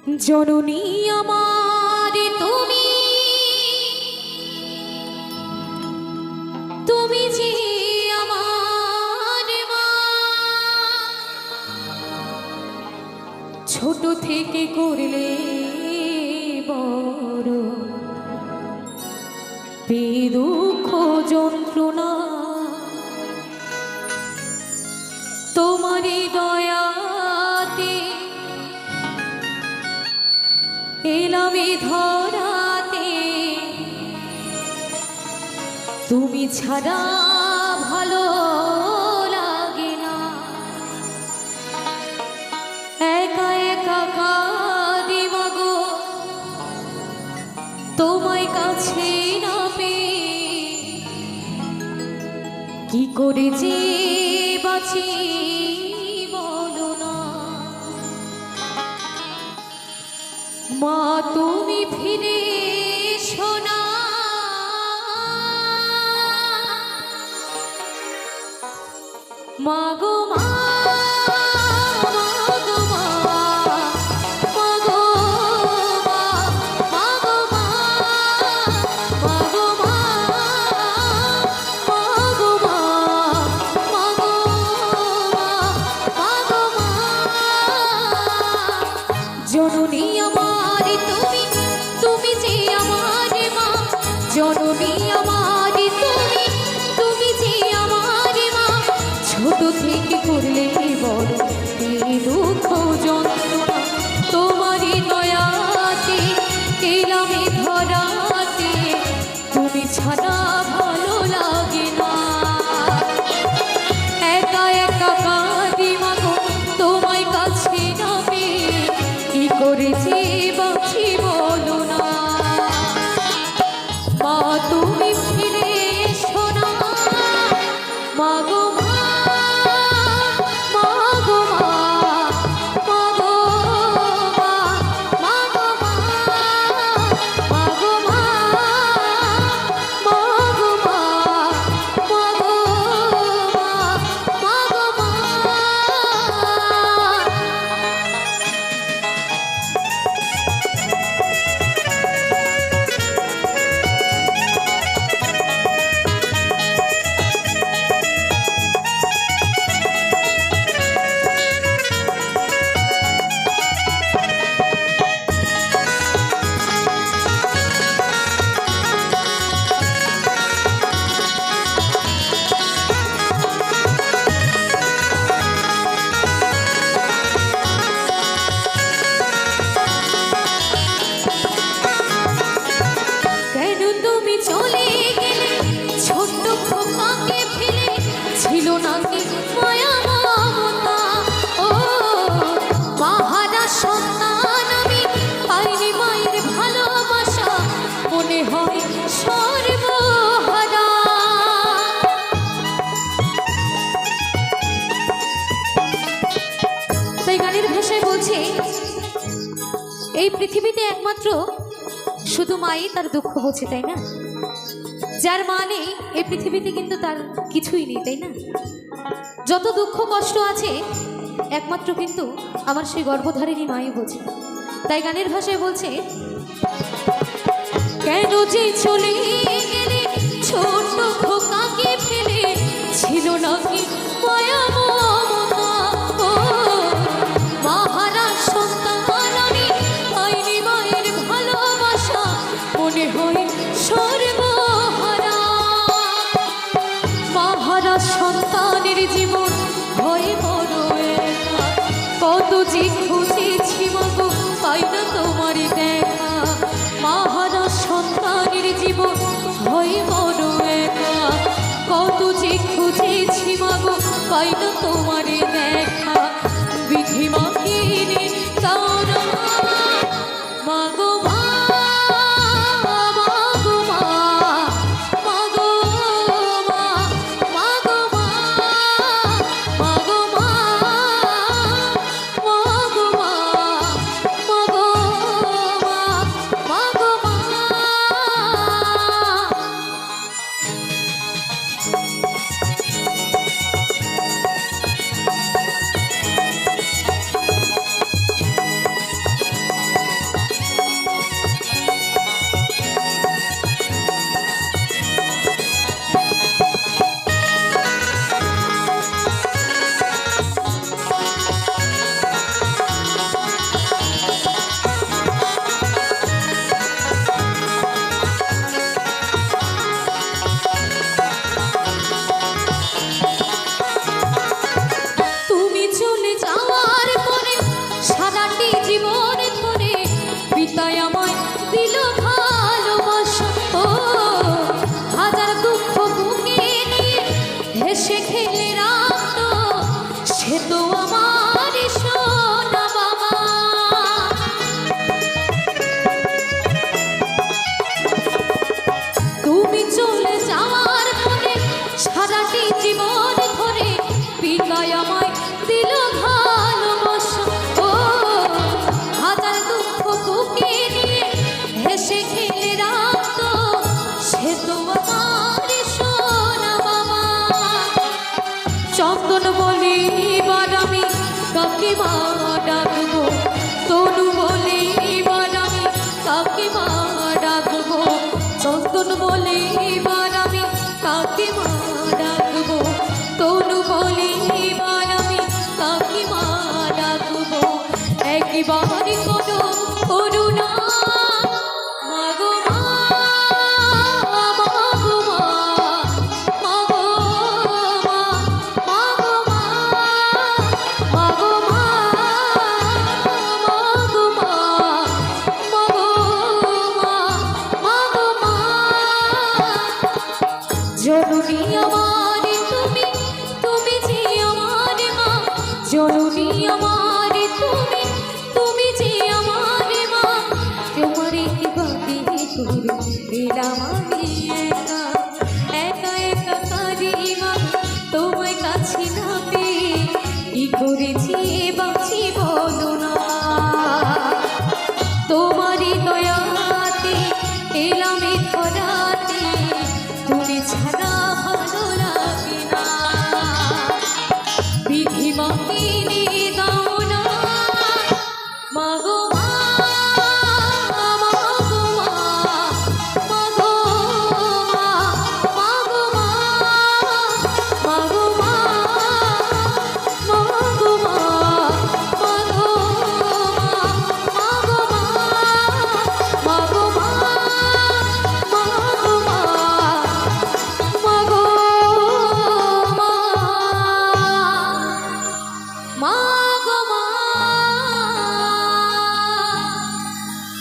জননী আমার তুমি, তুমি যে আমার মা। ছোট থেকে করলে বড়, দুঃখ যন্ত্রণা তোমারই দয়াতে এলাম এ ধরাতে। তুমি ছাড়া ভালো লাগে না, একা একা কাঁদি মাগো তোমায় কাছে না পেয়ে। কি করে যে বাঁচি বলো না। মা তুমি ফিরে এসো না, মা গো মা, মা গো মা, মা গো মা, মা গো মা, মা গো মা, মা গো মা, মা গো মা, মা গো মা। জননী আমার তুমি, তুমি যে আমার মা। জননী আমার তুমি, তুমি যে আমার মা। ছোট থেকে করলে বড়, এই দুঃখ যন্ত্রণা তোমারই দয়াতে এলাম এ ধরাতে। তুমি ছাড়া ভালো লাগে না, একা একা কাঁদি মাগো তোমায় কাছে না পেয়ে। কি করেছি বাঁচি বলো না। মা তুমি ফিরে এসো না, মা গো মা, মা গো মা, মা গো মা, মা গো মা, মা গো মা, মা গো মা, মা গো মা, মা গো মা। কেন তুমি চলে গেলে ছোট্ট খোকাকে ফেলে? ছিল নাকি মায়া মমতা? ও মাহারা সন্তান আমি, পাইনি মায়ের ভালোবাসা, মনে হয় সর্বহারা। তাই গানের ভাষায় বলছে, এই পৃথিবীতে একমাত্র শুধু মাই তার দুঃখ বোঝে, তাই না? যার মা নেই এই পৃথিবীতে কিন্তু তার কিছুই নেই, তাই না? যত দুঃখ কষ্ট আছে একমাত্র কিন্তু আমার সেই গর্ভধারিণী মাই বোঝে। তাই গানের ভাষায় বলছে, কেন যে চলে গেলে ছোট খোকাকে ফেলে? ছিল নাকি মায়া মমতা? ও মাহারা সন্তান আমি, পাইনি মায়ের ভালোবাসা, মনে হয় সর্বহারা। মাহারা সন্তানের জীবন হয়ে বড় একা, কত যে খুঁজেছি মাগো পাই না তোমারই দেখা। মাহারা সন্তানের জীবন হয়ে বড় একা, কত যে খুঁজেছি মাগো পাই না তোমারই দেখা। বিধি মাখিয়ে তারা মাগো মা, মাগো মা, মাগো মা, মাগো মা, মাগো মা, মাগো মা, মাগো মা, মাগো মা। একবার কোনো করুণা মাগো মা, মাগো মা, মাগো মা, মাগো মা, মাগো মা, মাগো মা, মাগো মা, মাগো মা। জননী আমার তুমি, তুমি যে আমার মা, জননী আমার তুমি, তুমি যে আমার মা। তোমার কি বাকি করে এলাম আমি একা, একা একা কাঁদি মা, তোমার কাছে না পেয়ে কি করেছি বাঁচি বলো না। তোমারই দয়াতে এলাম এ ধরাতে, তুমি ছাড়া